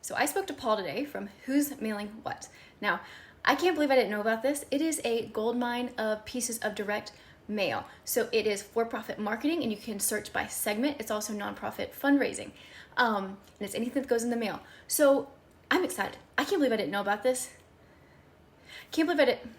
So I spoke to Paul today from Who's Mailing What. Now, I can't believe I didn't know about this. It is a goldmine of pieces of direct mail. So it is for-profit marketing, and you can search by segment. It's also nonprofit fundraising, and it's anything that goes in the mail. So I'm excited. I can't believe I didn't know about this. Can't believe I didn't.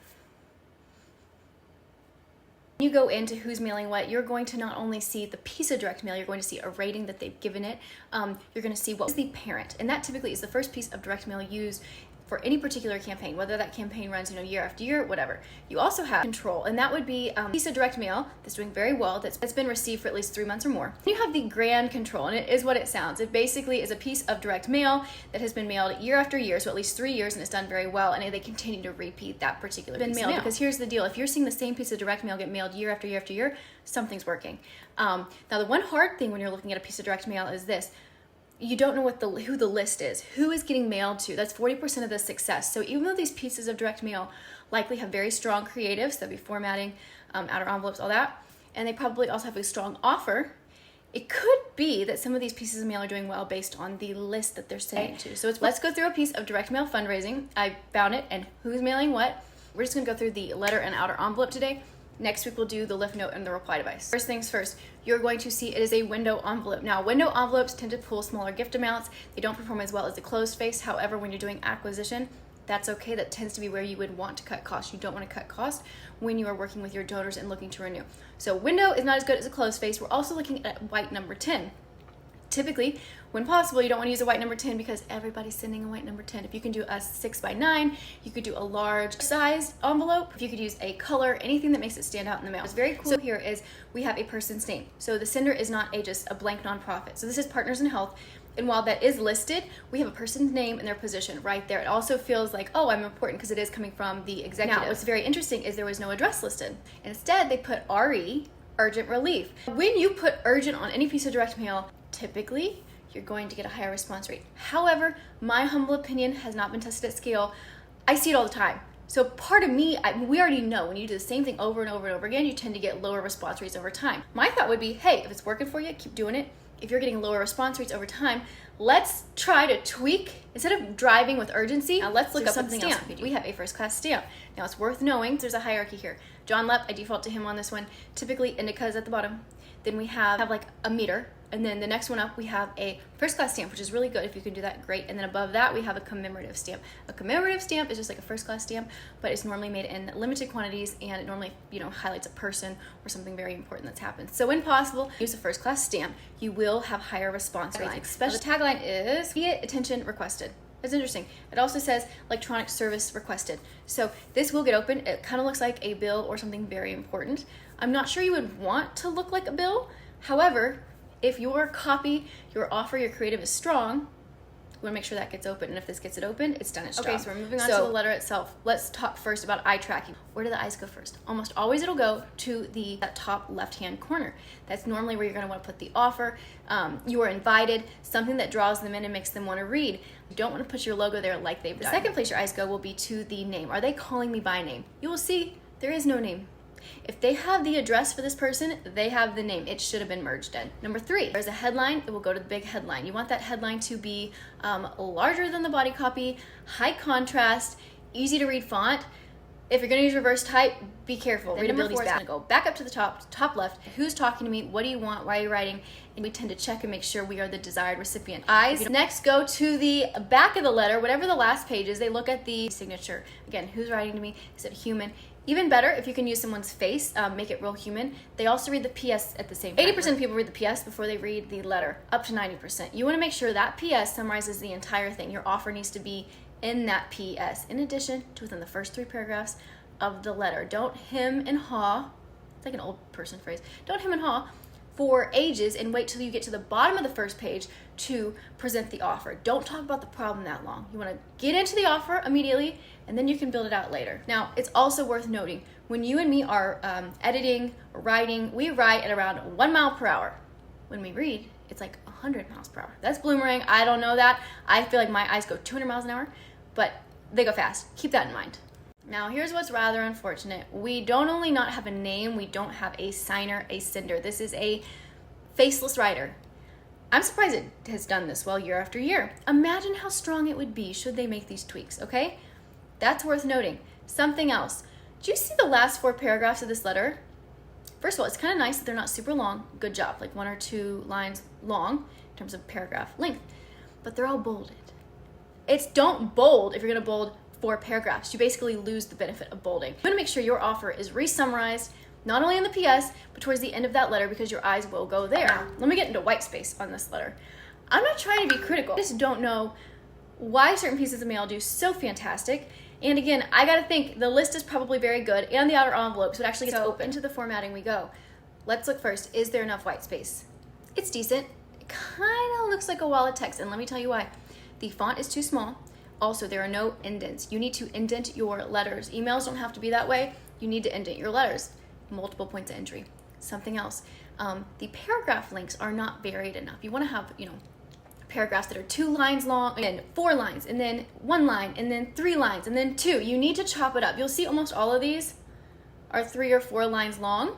When you go into Who's Mailing What, you're going to not only see the piece of direct mail, you're going to see a rating that they've given it. You're going to see what is the parent, and that typically is the first piece of direct mail used for any particular campaign, whether that campaign runs, year after year, whatever. You also have control, and that would be a piece of direct mail that's doing very well, that's been received for at least 3 months or more. You have the grand control, and it is what it sounds. It basically is a piece of direct mail that has been mailed year after year, so at least 3 years, and it's done very well, and they continue to repeat that particular piece of mail. Because here's the deal, if you're seeing the same piece of direct mail get mailed year after year after year, something's working. Now, the one hard thing when you're looking at a piece of direct mail is this: you don't know who the list is, who is getting mailed to. That's 40% of the success. So even though these pieces of direct mail likely have very strong creatives, that'd be formatting, outer envelopes, all that, and they probably also have a strong offer, it could be that some of these pieces of mail are doing well based on the list that they're sending to. So let's go through a piece of direct mail fundraising. I found it, and Who's Mailing What. We're just gonna go through the letter and outer envelope today. Next week we'll do the lift note and the reply device. First things first, you're going to see it is a window envelope. Now, window envelopes tend to pull smaller gift amounts. They don't perform as well as the closed face. However, when you're doing acquisition, that's okay. That tends to be where you would want to cut costs. You don't want to cut costs when you are working with your donors and looking to renew. So window is not as good as a closed face. We're also looking at white number 10. Typically, when possible, you don't want to use a white number 10 because everybody's sending a white number 10. If you can do a 6x9, you could do a large size envelope. If you could use a color, anything that makes it stand out in the mail. What's very cool so here is we have a person's name. So the sender is not just a blank nonprofit. So this is Partners in Health. And while that is listed, we have a person's name and their position right there. It also feels like, oh, I'm important because it is coming from the executive. Now, what's very interesting is there was no address listed. Instead, they put RE, urgent relief. When you put urgent on any piece of direct mail, typically, you're going to get a higher response rate. However, my humble opinion has not been tested at scale. I see it all the time. So part of me, we already know when you do the same thing over and over and over again, you tend to get lower response rates over time. My thought would be, hey, if it's working for you, keep doing it. If you're getting lower response rates over time, let's try to tweak, instead of driving with urgency, now let's look up something else. We have a first class stamp. Now it's worth knowing, there's a hierarchy here. John Lepp, I default to him on this one. Typically indica is at the bottom. Then we have like a meter. And then the next one up, we have a first class stamp, which is really good. If you can do that, great. And then above that, we have a commemorative stamp. A commemorative stamp is just like a first class stamp, but it's normally made in limited quantities, and it normally, highlights a person or something very important that's happened. So when possible, use a first class stamp. You will have higher response rates. Especially the tagline is immediate attention requested. It's interesting. It also says electronic service requested. So this will get open. It kind of looks like a bill or something very important. I'm not sure you would want to look like a bill. However, if your copy, your offer, your creative is strong, you want to make sure that gets open. And if this gets it open, it's done its job. Okay, so we're moving on to the letter itself. Let's talk first about eye tracking. Where do the eyes go first? Almost always it'll go to that top left-hand corner. That's normally where you're going to want to put the offer. You are invited, something that draws them in and makes them want to read. You don't want to put your logo there like they've done. The second place your eyes go will be to the name. Are they calling me by name? You will see there is no name. If they have the address for this person, they have the name. It should have been merged in. Number 3, there's a headline. It will go to the big headline. You want that headline to be larger than the body copy, high contrast, easy to read font. If you're going to use reverse type, be careful. Readability is going to go back up to the top left. Who's talking to me? What do you want? Why are you writing? And we tend to check and make sure we are the desired recipient. Eyes. Next, go to the back of the letter, whatever the last page is. They look at the signature. Again, who's writing to me? Is it human? Even better if you can use someone's face, make it real human. They also read the PS at the same time. 80% of people read the PS before they read the letter, up to 90%. You want to make sure that PS summarizes the entire thing. Your offer needs to be in that PS, in addition to within the first 3 paragraphs of the letter. Don't hem and haw, it's like an old person phrase, don't hem and haw for ages and wait till you get to the bottom of the first page to present the offer. Don't talk about the problem that long. You want to get into the offer immediately, and then you can build it out later. Now, it's also worth noting, when you and me are editing, writing, we write at around 1 mile per hour. When we read, it's like 100 miles per hour. That's bloomerang, I don't know that. I feel like my eyes go 200 miles an hour, but they go fast. Keep that in mind. Now, here's what's rather unfortunate. We don't only not have a name, we don't have a signer, a sender. This is a faceless writer. I'm surprised it has done this well year after year. Imagine how strong it would be should they make these tweaks, okay? That's worth noting. Something else. Do you see the last 4 paragraphs of this letter? First of all, it's kind of nice that they're not super long. Good job, like 1 or 2 lines long in terms of paragraph length. But they're all bolded. Don't bold if you're gonna bold 4 paragraphs. You basically lose the benefit of bolding. You wanna make sure your offer is re-summarized, not only in the PS, but towards the end of that letter because your eyes will go there. Now, let me get into white space on this letter. I'm not trying to be critical. I just don't know why certain pieces of mail do so fantastic. And again, I gotta think the list is probably very good and the outer envelope, so it actually gets open. To the formatting we go. Let's look first. Is there enough white space? It's decent. It kind of looks like a wall of text, and let me tell you why. The font is too small. Also, there are no indents. You need to indent your letters. Emails don't have to be that way. You need to indent your letters. Multiple points of entry. Something else. The paragraph links are not varied enough. You want to have, paragraphs that are 2 lines long, and 4 lines, and then 1 line, and then 3 lines, and then 2. You need to chop it up. You'll see almost all of these are 3 or 4 lines long.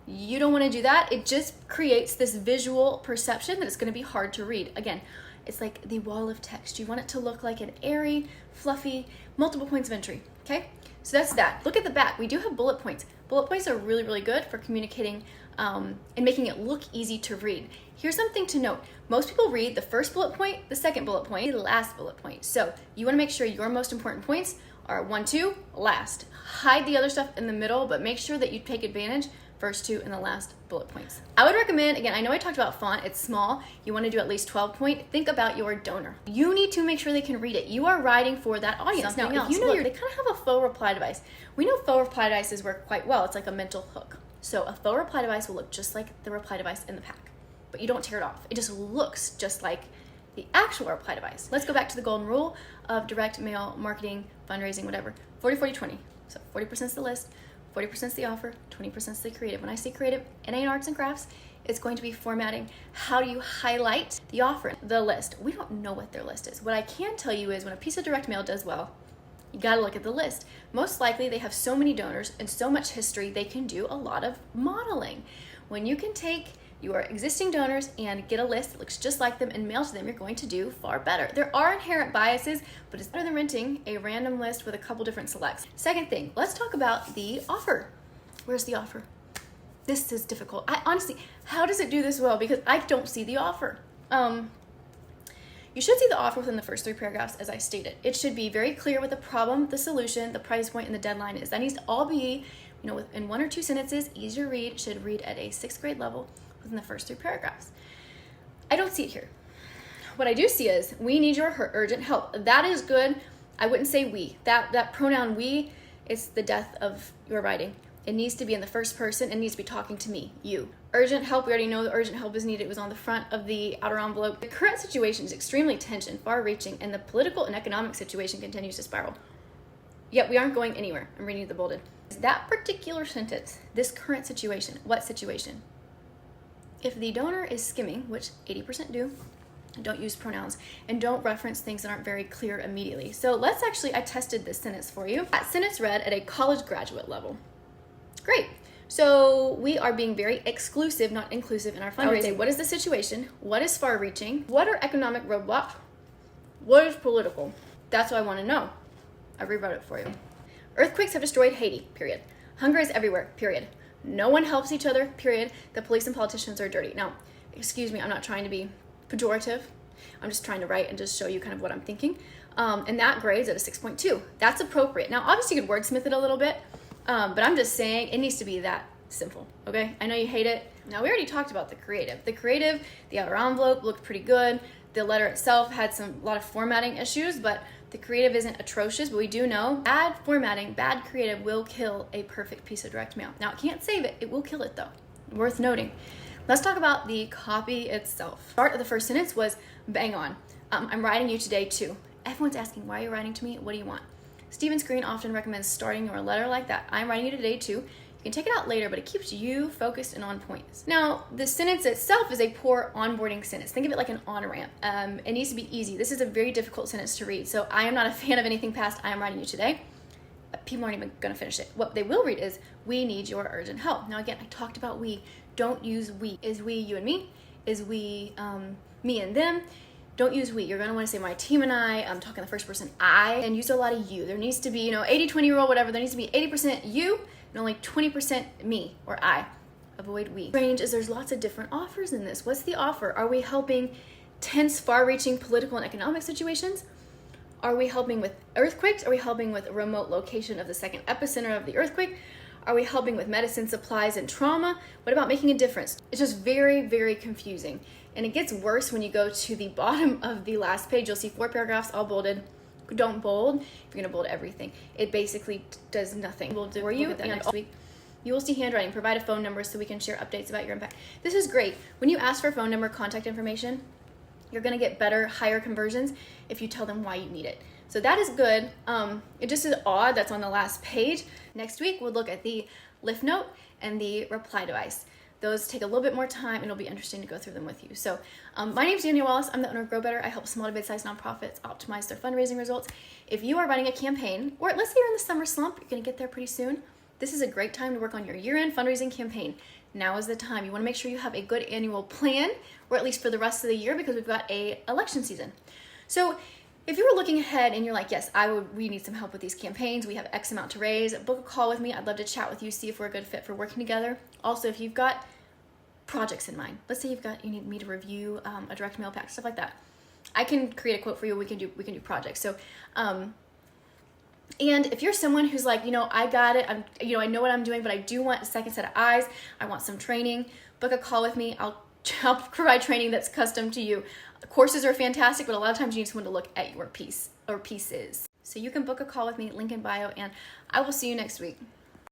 You don't want to do that. It just creates this visual perception that it's going to be hard to read. Again, it's like the wall of text. You want it to look like an airy, fluffy, multiple points of entry, okay? So that's that. Look at the back. We do have bullet points. Bullet points are really, really good for communicating and making it look easy to read. Here's something to note. Most people read the first bullet point, the second bullet point, the last bullet point. So you want to make sure your most important points are 1, 2, last. Hide the other stuff in the middle, but make sure that you take advantage first 2 and the last bullet points. I would recommend, again, I know I talked about font, it's small. You want to do at least 12 point. Think about your donor. You need to make sure they can read it. You are writing for that audience. Now, if you know they kind of have a faux reply device. We know faux reply devices work quite well. It's like a mental hook. So a faux reply device will look just like the reply device in the pack, but you don't tear it off. It just looks just like the actual reply device. Let's go back to the golden rule of direct mail marketing, fundraising, whatever. 40, 40, 20. So 40% is the list, 40% is the offer, 20% is the creative. When I say creative, it ain't arts and crafts. It's going to be formatting. How do you highlight the offer, the list? We don't know what their list is. What I can tell you is when a piece of direct mail does well, you gotta look at the list. Most likely they have so many donors and so much history, they can do a lot of modeling. When you can take your existing donors and get a list that looks just like them and mail to them, you're going to do far better. There are inherent biases, but it's better than renting a random list with a couple different selects. Second thing, let's talk about the offer. Where's the offer? This is difficult. I honestly, how does it do this well? Because I don't see the offer. You should see the offer within the first 3 paragraphs, as I stated. It should be very clear what the problem, the solution, the price point, and the deadline is. That needs to all be, in 1 or 2 sentences, easy to read, should read at a 6th grade level within the first 3 paragraphs. I don't see it here. What I do see is, we need your urgent help. That is good. I wouldn't say we. That pronoun we is the death of your writing. It needs to be in the first person. It needs to be talking to me, you. Urgent help, we already know that urgent help is needed. It was on the front of the outer envelope. The current situation is extremely tense and far-reaching, and the political and economic situation continues to spiral. Yet we aren't going anywhere. I'm reading the bolded. That particular sentence, this current situation, what situation? If the donor is skimming, which 80% do, don't use pronouns, and don't reference things that aren't very clear immediately. So let's actually, I tested this sentence for you. That sentence read at a college graduate level. Great. So we are being very exclusive, not inclusive in our fundraising. What is the situation? What is far-reaching? What are economic roadblocks? What is political? That's what I want to know. I rewrote it for you. Earthquakes have destroyed Haiti, period. Hunger is everywhere, period. No one helps each other, period. The police and politicians are dirty. Now, excuse me, I'm not trying to be pejorative. I'm just trying to write and just show you kind of what I'm thinking. And that grades at a 6.2. That's appropriate. Now, obviously you could wordsmith it a little bit, but I'm just saying it needs to be that simple, okay? I know you hate it. Now, we already talked about the creative. The outer envelope looked pretty good. The letter itself had a lot of formatting issues, but the creative isn't atrocious, but we do know bad formatting, bad creative will kill a perfect piece of direct mail. Now, it can't save it. It will kill it, though. Worth noting. Let's talk about the copy itself. Start of the first sentence was bang on. I'm writing you today, too. Everyone's asking, why are you writing to me? What do you want? Stephen Screen often recommends starting your letter like that. I'm writing you today, too. You can take it out later, but it keeps you focused and on point. Now, the sentence itself is a poor onboarding sentence. Think of it like an on-ramp. It needs to be easy. This is a very difficult sentence to read, so I am not a fan of anything past I am writing you today. People aren't even going to finish it. What they will read is, we need your urgent help. Now, again, I talked about we. Don't use we. Is we you and me? Is we me and them. Don't use we. You're going to want to say my team and I'm talking the first person I, and use a lot of you. There needs to be, 80-20 rule, whatever. There needs to be 80% you and only 20% me or I. Avoid we. Strange is there's lots of different offers in this. What's the offer? Are we helping tense, far-reaching political and economic situations? Are we helping with earthquakes? Are we helping with a remote location of the second epicenter of the earthquake? Are we helping with medicine, supplies, and trauma? What about making a difference? It's just very, very confusing. And it gets worse when you go to the bottom of the last page. You'll see 4 paragraphs all bolded. Don't bold if you're gonna bold everything. It basically does nothing. We'll do for you and next week. You will see handwriting. Provide a phone number so we can share updates about your impact. This is great. When you ask for a phone number, contact information, you're gonna get better, higher conversions if you tell them why you need it. So that is good. It just is odd that's on the last page. Next week, we'll look at the lift note and the reply device. Those take a little bit more time and it'll be interesting to go through them with you. So my name is Danielle Wallace. I'm the owner of Grow Better. I help small to mid-sized nonprofits optimize their fundraising results. If you are running a campaign, or let's say you're in the summer slump, you're gonna get there pretty soon. This is a great time to work on your year-end fundraising campaign. Now is the time. You wanna make sure you have a good annual plan, or at least for the rest of the year, because we've got a election season. So if you were looking ahead and you're like, yes, we need some help with these campaigns, we have X amount to raise, book a call with me. I'd love to chat with you, see if we're a good fit for working together. Also, if you've got projects in mind, let's say you need me to review a direct mail pack, stuff like that, I can create a quote for you. We can do projects. So, and if you're someone who's like, I got it, I know what I'm doing, but I do want a second set of eyes, I want some training, book a call with me. I'll provide training that's custom to you. Courses are fantastic, but a lot of times you need someone to look at your piece or pieces. So you can book a call with me, link in bio, and I will see you next week.